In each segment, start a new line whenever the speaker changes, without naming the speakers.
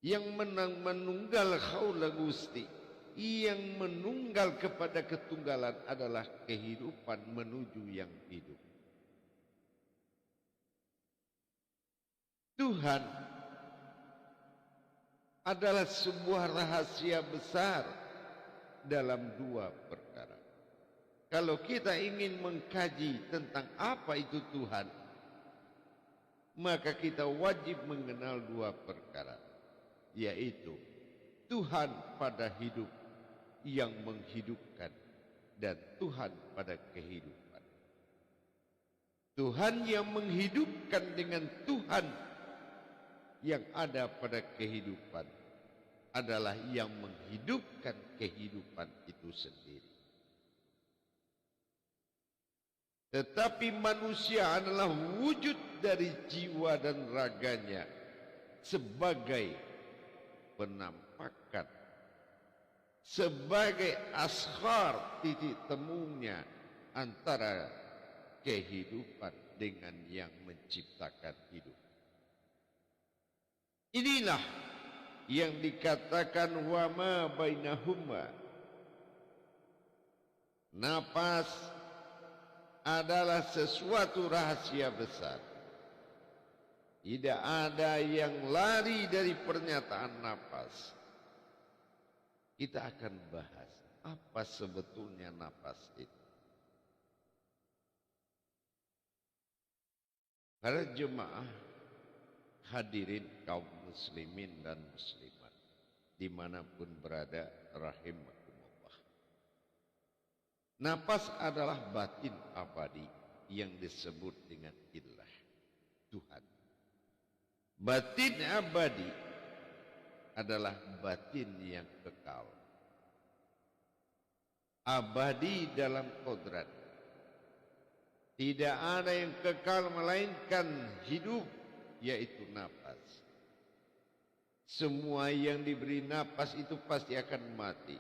yang menunggal haula Gusti, yang menunggal kepada ketunggalan adalah kehidupan menuju yang hidup. Tuhan adalah sebuah rahasia besar dalam dua perkara. Kalau kita ingin mengkaji tentang apa itu Tuhan, maka kita wajib mengenal dua perkara, yaitu Tuhan pada hidup yang menghidupkan dan Tuhan pada kehidupan. Tuhan yang menghidupkan dengan Tuhan yang ada pada kehidupan adalah yang menghidupkan kehidupan itu sendiri. Tetapi manusia adalah wujud dari jiwa dan raganya sebagai penampakan, sebagai ashar titik temunya antara kehidupan dengan yang menciptakan hidup. Inilah yang dikatakan wa ma bainahuma. Napas adalah sesuatu rahasia besar. Tidak ada yang lari dari pernyataan napas. Kita akan bahas apa sebetulnya napas itu. Para jemaah hadirin kaum muslimin dan muslimat dimanapun berada, rahimakumullah. Napas adalah batin abadi yang disebut dengan ilah, Tuhan. Batin abadi adalah batin yang kekal, abadi dalam kodrat. Tidak ada yang kekal melainkan hidup, yaitu napas. Semua yang diberi napas itu pasti akan mati,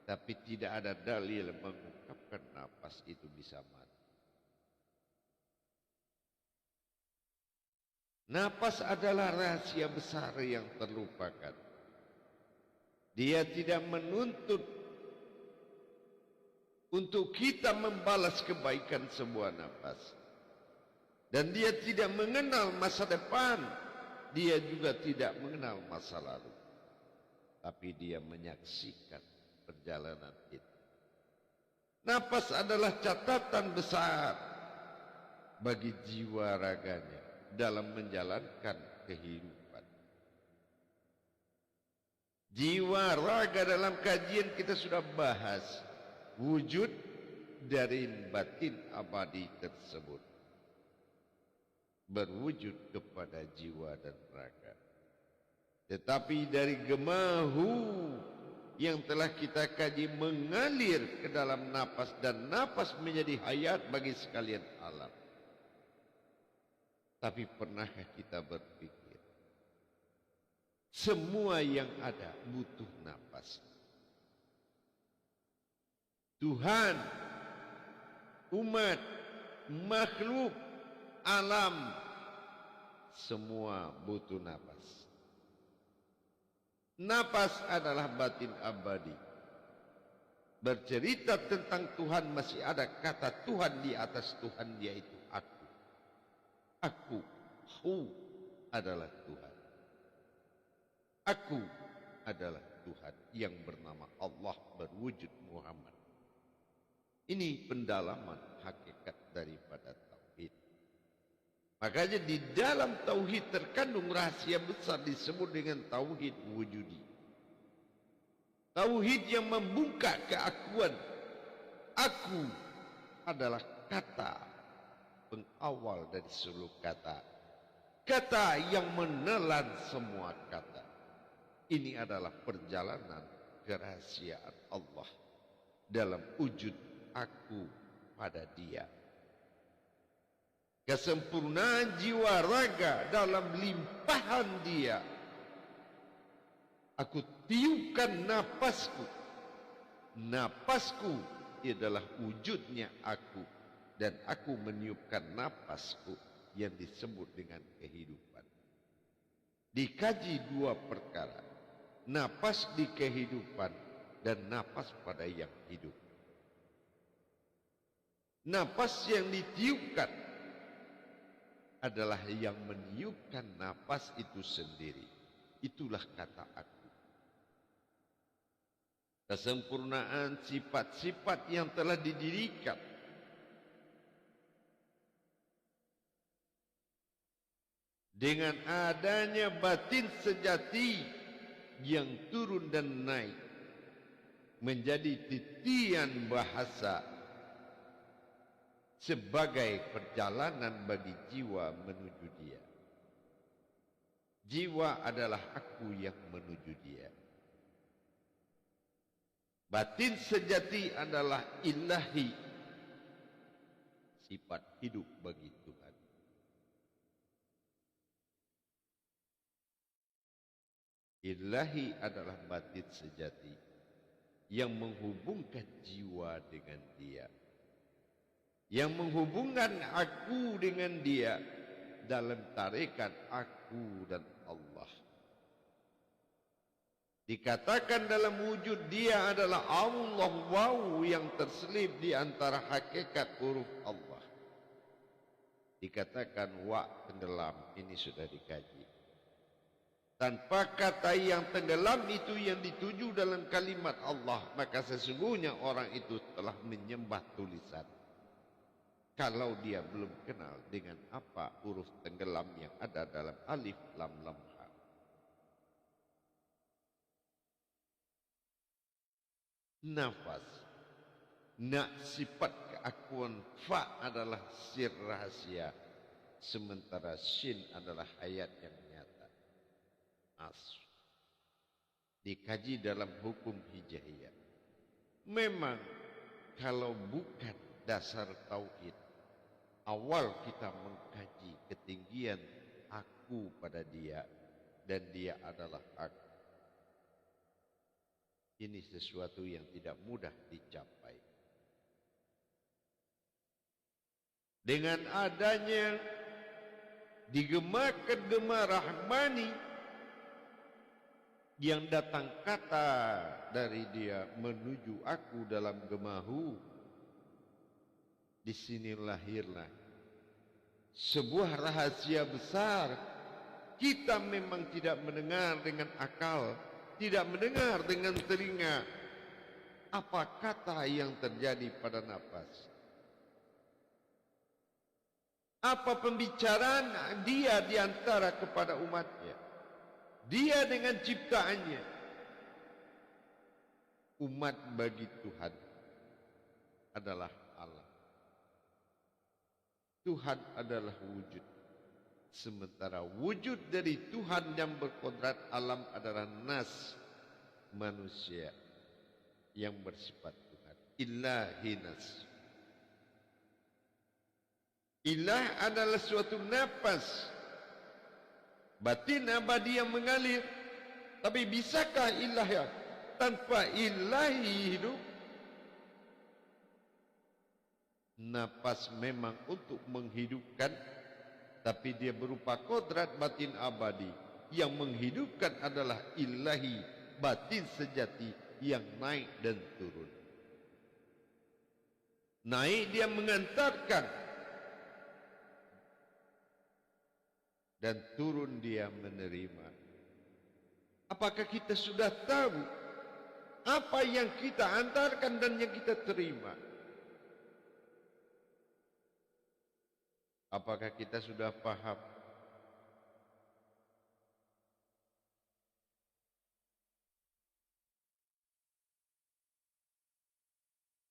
tapi tidak ada dalil mengungkapkan napas itu bisa mati. Napas adalah rahasia besar yang terlupakan. Dia tidak menuntut untuk kita membalas kebaikan sebuah napas. Dan dia tidak mengenal masa depan. Dia juga tidak mengenal masa lalu. Tapi dia menyaksikan perjalanan itu. Napas adalah catatan besar bagi jiwa raganya dalam menjalankan kehidupan. Jiwa raga dalam kajian kita sudah bahas wujud dari batin abadi tersebut berwujud kepada jiwa dan raga. Tetapi dari gemahu yang telah kita kaji mengalir ke dalam napas, dan napas menjadi hayat bagi sekalian alam. Tapi pernahkah kita berpikir semua yang ada butuh napas? Tuhan, umat, makhluk, alam, semua butuh napas. Napas adalah batin abadi. Bercerita tentang Tuhan, masih ada kata Tuhan di atas Tuhan, yaitu aku. Aku, hu, adalah Tuhan. Aku adalah Tuhan yang bernama Allah berwujud Muhammad. Ini pendalaman hakikat daripada tauhid. Makanya di dalam tauhid terkandung rahasia besar disebut dengan tauhid wujudi. Tauhid yang membuka keakuan. Aku adalah kata pengawal dari seluruh kata. Kata yang menelan semua kata. Ini adalah perjalanan kerahasiaan Allah dalam wujud aku pada Dia. Kesempurnaan jiwa raga dalam limpahan Dia. Aku tiupkan napasku. Napasku adalah wujudnya aku. Dan aku meniupkan napasku yang disebut dengan kehidupan. dikaji dua perkara, napas di kehidupan dan napas pada yang hidup. Napas yang ditiupkan adalah yang meniupkan napas itu sendiri. Itulah kata aku. Kesempurnaan sifat-sifat yang telah didirikan dengan adanya batin sejati yang turun dan naik menjadi titian bahasa sebagai perjalanan bagi jiwa menuju dia. Jiwa adalah aku yang menuju dia. Batin sejati adalah ilahi, sifat hidup bagi Tuhan. Ilahi adalah batin sejati yang menghubungkan jiwa dengan dia, yang menghubungkan aku dengan dia dalam tarikan aku dan Allah. Dikatakan dalam wujud dia adalah Allah, waw yang terselip di antara hakikat huruf Allah. Dikatakan wa tenggelam, ini sudah dikaji. Tanpa kata yang tenggelam itu yang dituju dalam kalimat Allah, maka sesungguhnya orang itu telah menyembah tulisan. Kalau dia belum kenal dengan apa huruf tenggelam yang ada dalam alif lam lam ha. Nafas, sifat keakuan, fa adalah sir rahasia, sementara shin adalah hayat yang nyata. Dikaji dalam hukum hijaiyah. Memang kalau bukan dasar tauhid, awal kita mengkaji ketinggian aku pada dia dan dia adalah aku. Ini sesuatu yang tidak mudah dicapai. Dengan adanya digemakan gema rahmani yang datang kata dari dia menuju aku dalam gemahu, di sini lahirlah sebuah rahasia besar. Kita memang tidak mendengar dengan akal, tidak mendengar dengan telinga apa kata yang terjadi pada nafas, apa pembicaraan dia di antara kepada umatnya, dia dengan ciptaannya. Umat bagi Tuhan adalah Allah. Tuhan adalah wujud. Sementara wujud dari Tuhan yang berkodrat alam adalah nas, manusia yang bersifat Tuhan. Ilahi nas. Ilah adalah suatu nafas batin abadi yang mengalir. Tapi bisakah ilah ya tanpa ilahi hidup? Nafas memang untuk menghidupkan, tapi dia berupa kodrat batin abadi. Yang menghidupkan adalah ilahi, batin sejati yang naik dan turun. Naik dia mengantarkan, dan turun dia menerima. Apakah kita sudah tahu apa yang kita antarkan dan yang kita terima? Apakah kita sudah paham?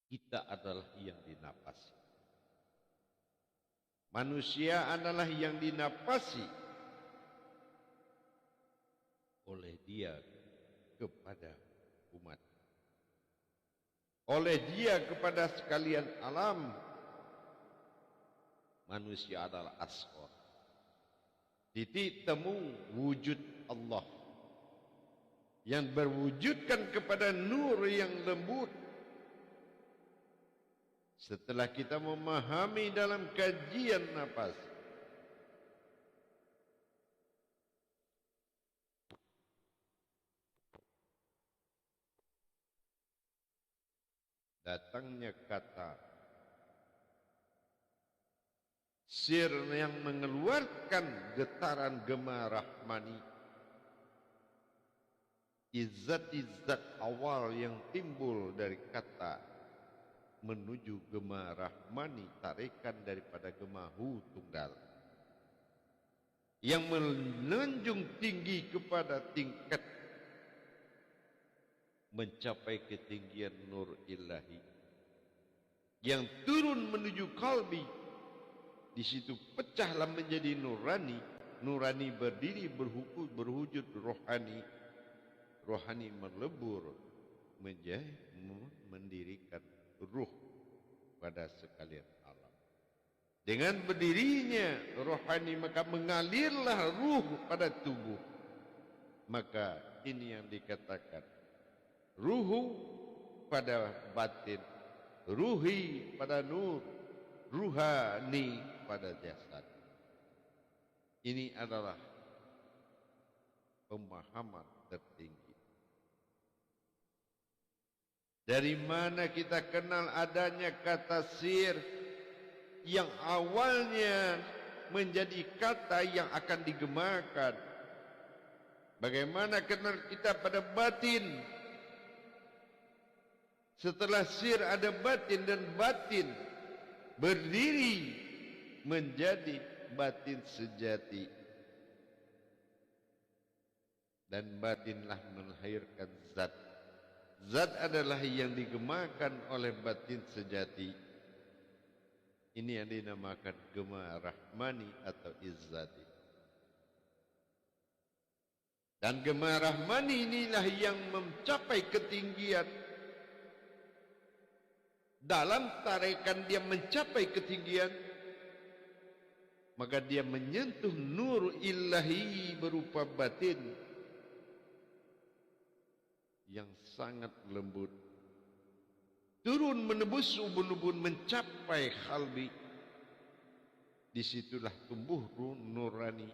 Kita adalah yang dinapasi. Manusia adalah yang dinapasi oleh dia kepada umat, oleh dia kepada sekalian alam. Manusia adalah asghar, titik temu wujud Allah yang berwujudkan kepada nur yang lembut. Setelah kita memahami dalam kajian nafas, datangnya kata sir yang mengeluarkan getaran gema rahmani, izat-izat awal yang timbul dari kata menuju gema rahmani, tarikan daripada gema hu tunggal yang menunjung tinggi kepada tingkat mencapai ketinggian nur ilahi yang turun menuju kalbi. Di situ pecahlah menjadi nurani. Nurani berdiri berwujud rohani. Rohani melebur menjadi mendirikan ruh pada sekalian alam. Dengan berdirinya rohani maka mengalirlah ruh pada tubuh. Maka ini yang dikatakan ruhu pada batin, ruhi pada nur, ruhani pada jasad. Ini adalah pemahaman tertinggi. Dari mana kita kenal adanya kata sir yang awalnya menjadi kata yang akan digemakan? Bagaimana kenal kita pada batin? Setelah sir ada batin, dan batin berdiri menjadi batin sejati, dan batinlah melahirkan zat. Zat adalah yang digemakan oleh batin sejati. Ini yang dinamakan gema rahmani atau izzati. Dan gema rahmani inilah yang mencapai ketinggian. Dalam tarikan dia mencapai ketinggian, maka dia menyentuh nur ilahi berupa batin yang sangat lembut, turun menebus ubun-ubun mencapai kalbi. Disitulah tumbuh nurani.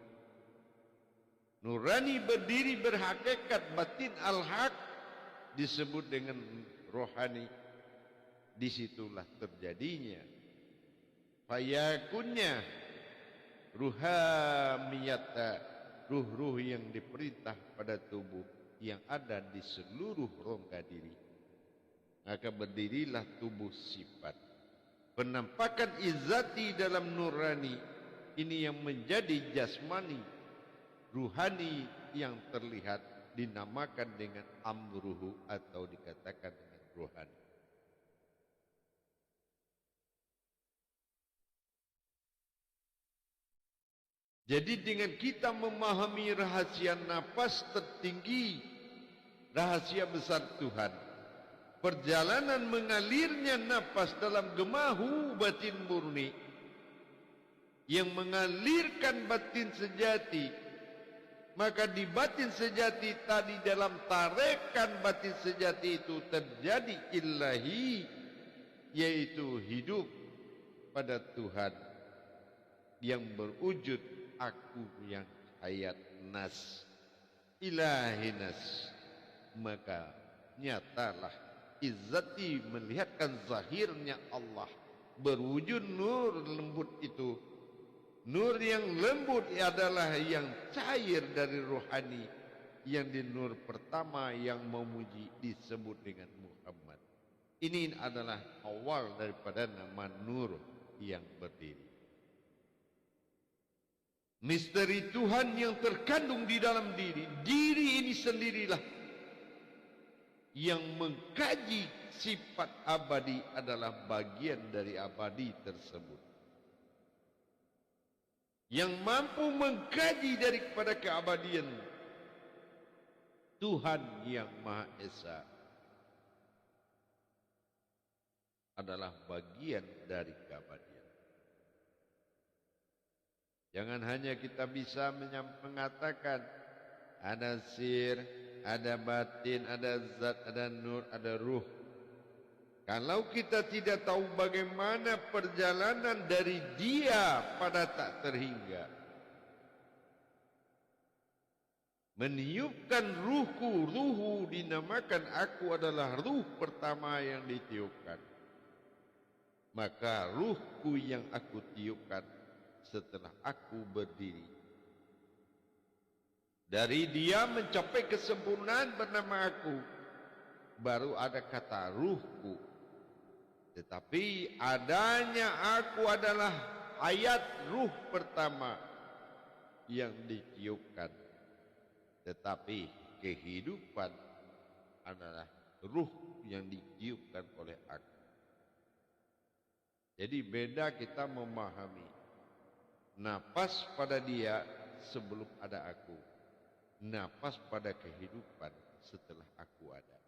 Nurani berdiri berhakikat batin al-haq, disebut dengan rohani. Disitulah terjadinya fayakunnya ruhamiyata, ruh-ruh yang diperintah pada tubuh yang ada di seluruh rongga diri. Maka berdirilah tubuh sifat. Penampakan izzati dalam nurani ini yang menjadi jasmani, ruhani yang terlihat dinamakan dengan amruhu atau dikatakan dengan ruhani. Jadi dengan kita memahami rahasia nafas tertinggi, rahasia besar Tuhan, perjalanan mengalirnya nafas dalam gemahu batin murni yang mengalirkan batin sejati, maka di batin sejati tadi, dalam tarekan batin sejati itu terjadi ilahi, yaitu hidup pada Tuhan yang berwujud aku yang hayat nas, ilahi nas. Maka nyatalah izzati melihatkan zahirnya Allah berwujud nur lembut itu. Nur yang lembut adalah yang cair dari rohani, yang di nur pertama yang memuji disebut dengan Muhammad. Ini adalah awal daripada nama nur yang berdiri. Misteri Tuhan yang terkandung di dalam diri. Diri ini sendirilah yang mengkaji sifat abadi, adalah bagian dari abadi tersebut. Yang mampu mengkaji daripada keabadian Tuhan yang Maha Esa adalah bagian dari keabadian. Jangan hanya kita bisa mengatakan ada sir, ada batin, ada zat, ada nur, ada ruh. Kalau kita tidak tahu bagaimana perjalanan dari dia pada tak terhingga, meniupkan ruhku. Ruhu dinamakan aku adalah ruh pertama yang ditiupkan. Maka ruhku yang aku tiupkan setelah aku berdiri. Dari dia mencapai kesempurnaan bernama aku, baru ada kata ruhku. Tetapi adanya aku adalah hayat ruh pertama yang ditiupkan. Tetapi kehidupan adalah ruh yang ditiupkan oleh aku. Jadi beda kita memahami. Napas pada dia sebelum ada aku. Napas pada kehidupan setelah aku ada.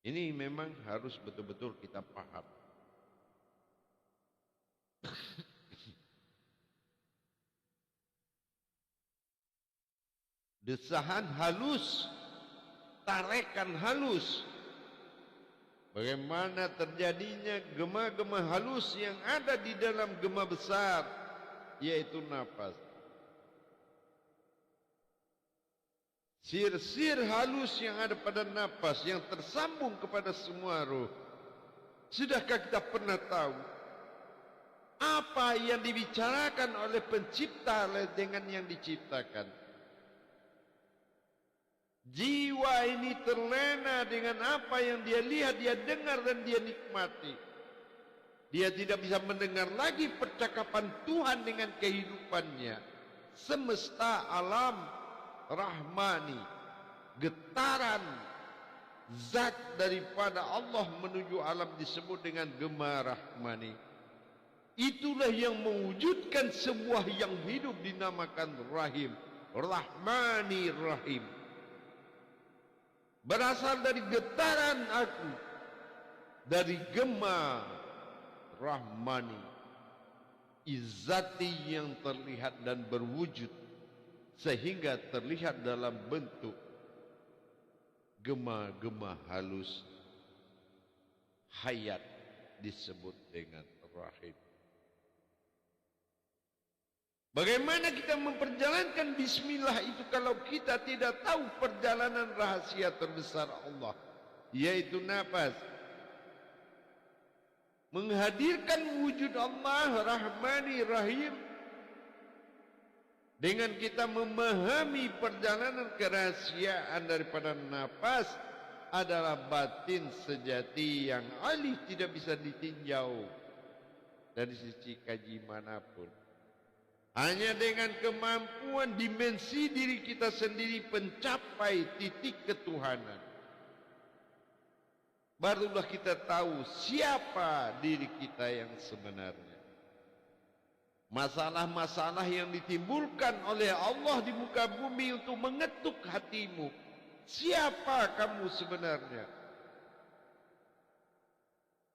Ini memang harus betul-betul kita paham. Desahan halus, tarekan halus. Bagaimana terjadinya gema-gema halus yang ada di dalam gema besar, yaitu napas. Sir-sir halus yang ada pada napas yang tersambung kepada semua ruh. Sudahkah kita pernah tahu apa yang dibicarakan oleh pencipta dengan yang diciptakan? Jiwa ini terlena dengan apa yang dia lihat, dia dengar dan dia nikmati. Dia tidak bisa mendengar lagi percakapan Tuhan dengan kehidupannya. Semesta alam rahmani, getaran zat daripada Allah menuju alam disebut dengan gema rahmani. Itulah yang mewujudkan sebuah yang hidup dinamakan rahim, rahmani rahim. Berasal dari getaran aku, dari gema rahmani, izzati yang terlihat dan berwujud sehingga terlihat dalam bentuk gema-gema halus hayat disebut dengan rahim. Bagaimana kita memperjalankan bismillah itu kalau kita tidak tahu perjalanan rahasia terbesar Allah, yaitu nafas. Menghadirkan wujud Allah Rahmani Rahim dengan kita memahami perjalanan kerahasiaan daripada nafas adalah batin sejati yang alih tidak bisa ditinjau dari sisi kaji manapun. Hanya dengan kemampuan dimensi diri kita sendiri mencapai titik ketuhanan, barulah kita tahu siapa diri kita yang sebenarnya. Masalah-masalah yang ditimbulkan oleh Allah di muka bumi untuk mengetuk hatimu. Siapa kamu sebenarnya?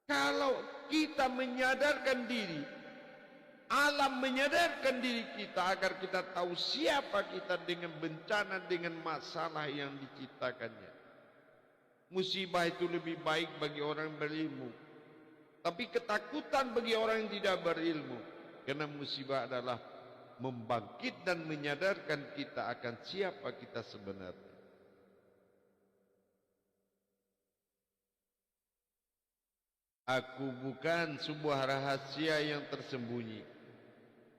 Kalau kita menyadarkan diri, alam menyadarkan diri kita agar kita tahu siapa kita dengan bencana, dengan masalah yang diciptakannya. Musibah itu lebih baik bagi orang berilmu, tapi ketakutan bagi orang yang tidak berilmu. Karena musibah adalah membangkit dan menyadarkan kita akan siapa kita sebenarnya. Aku bukan sebuah rahasia yang tersembunyi,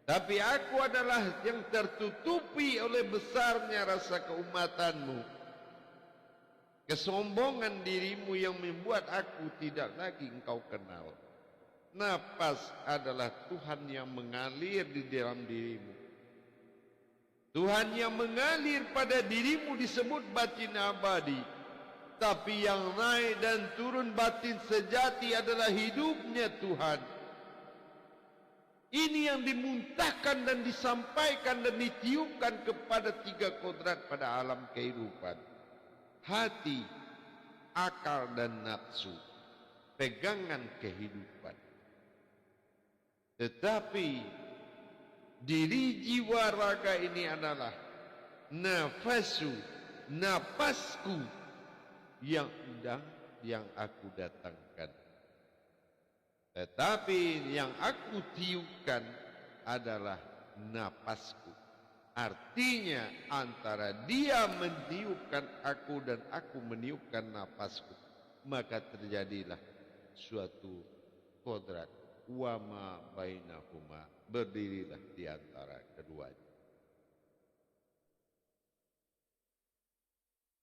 tapi aku adalah yang tertutupi oleh besarnya rasa keumatanmu. Kesombongan dirimu yang membuat aku tidak lagi engkau kenal. Nafas adalah Tuhan yang mengalir di dalam dirimu. Tuhan yang mengalir pada dirimu disebut batin abadi. Tapi yang naik dan turun batin sejati adalah hidupnya Tuhan. Ini yang dimuntahkan dan disampaikan dan ditiupkan kepada tiga kodrat pada alam kehidupan. Hati, akal dan nafsu, pegangan kehidupan. Tetapi diri jiwa raga ini adalah nafasu, napasku yang sedang yang aku datangkan. Tetapi yang aku tiupkan adalah napasku, Artinya antara dia meniupkan aku dan aku meniupkan napasku, maka terjadilah suatu kodrat. Wama bainahuma, berdirilah di antara keduanya.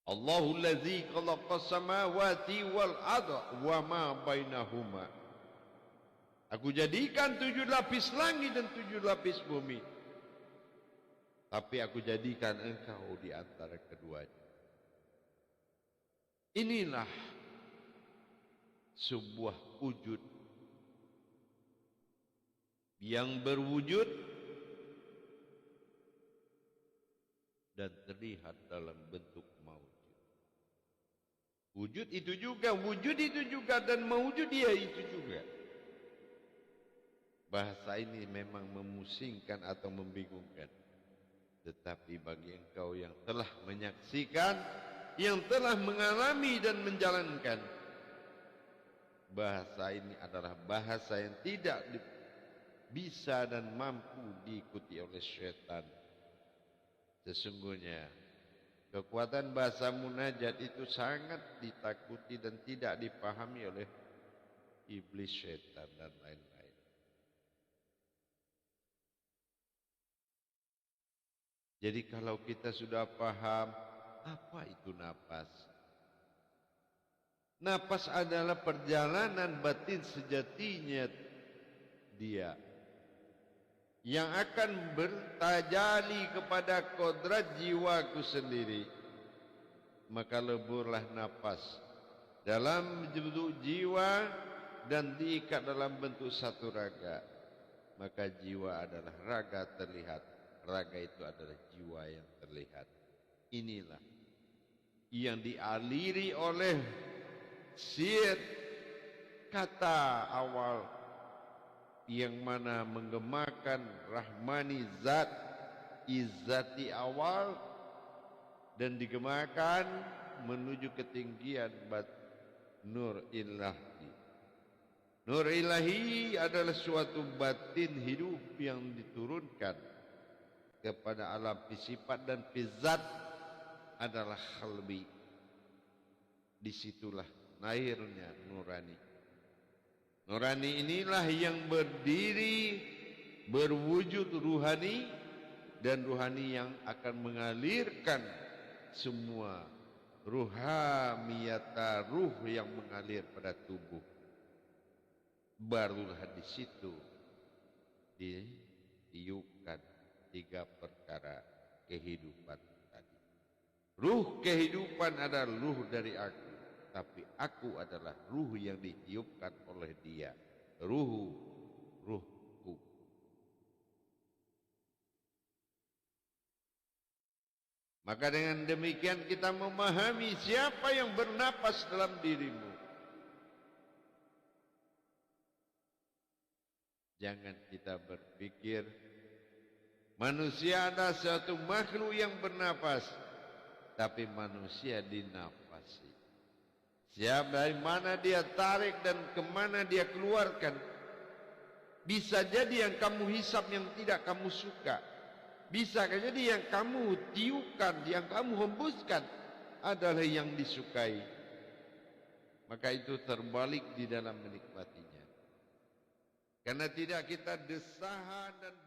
Allahul ladzi khalaqas samawati wal arda wama bainahuma. Aku jadikan 7 lapis langit dan 7 lapis bumi. Tapi aku jadikan engkau di antara keduanya. Inilah sebuah wujud yang berwujud dan terlihat dalam bentuk maujud. Wujud itu juga, dan maujud dia itu juga. Bahasa ini memang memusingkan atau membingungkan. Tetapi bagi engkau yang telah menyaksikan, yang telah mengalami dan menjalankan, bahasa ini adalah bahasa yang tidak bisa dan mampu diikuti oleh syaitan. Sesungguhnya kekuatan bahasa munajat itu sangat ditakuti dan tidak dipahami oleh iblis, syaitan dan lain-lain. Jadi kalau kita sudah paham apa itu napas. Napas adalah perjalanan batin sejatinya dia yang akan bertajali kepada kodrat jiwaku sendiri. Maka leburlah napas dalam bentuk jiwa dan diikat dalam bentuk satu raga. Maka jiwa adalah raga terlihat, raga itu adalah jiwa yang terlihat. Inilah yang dialiri oleh sir kata awal yang mana menggemakan rahmani zat, izzati awal, dan digemakan menuju ketinggian nur ilahi. Nur ilahi adalah suatu batin hidup yang diturunkan kepada alam sifat, dan zat adalah khalbi. Disitulah lahirnya nurani. Nurani inilah yang berdiri, berwujud ruhani, dan ruhani yang akan mengalirkan semua ruhamiyata, ruh yang mengalir pada tubuh. Barulah di situ ditiupkan 3 perkara kehidupan tadi. Ruh kehidupan adalah ruh dari aku. Tapi aku adalah ruh yang ditiupkan oleh dia. Ruhku. Maka dengan demikian kita memahami siapa yang bernapas dalam dirimu. Jangan kita berpikir manusia adalah suatu makhluk yang bernapas. Tapi manusia dinapasi. Siapa dari mana dia tarik dan kemana dia keluarkan. Bisa jadi yang kamu hisap yang tidak kamu suka. Bisa jadi yang kamu tiupkan, yang kamu hembuskan adalah yang disukai. Maka itu terbalik di dalam menikmatinya. Karena tidak kita desahan dan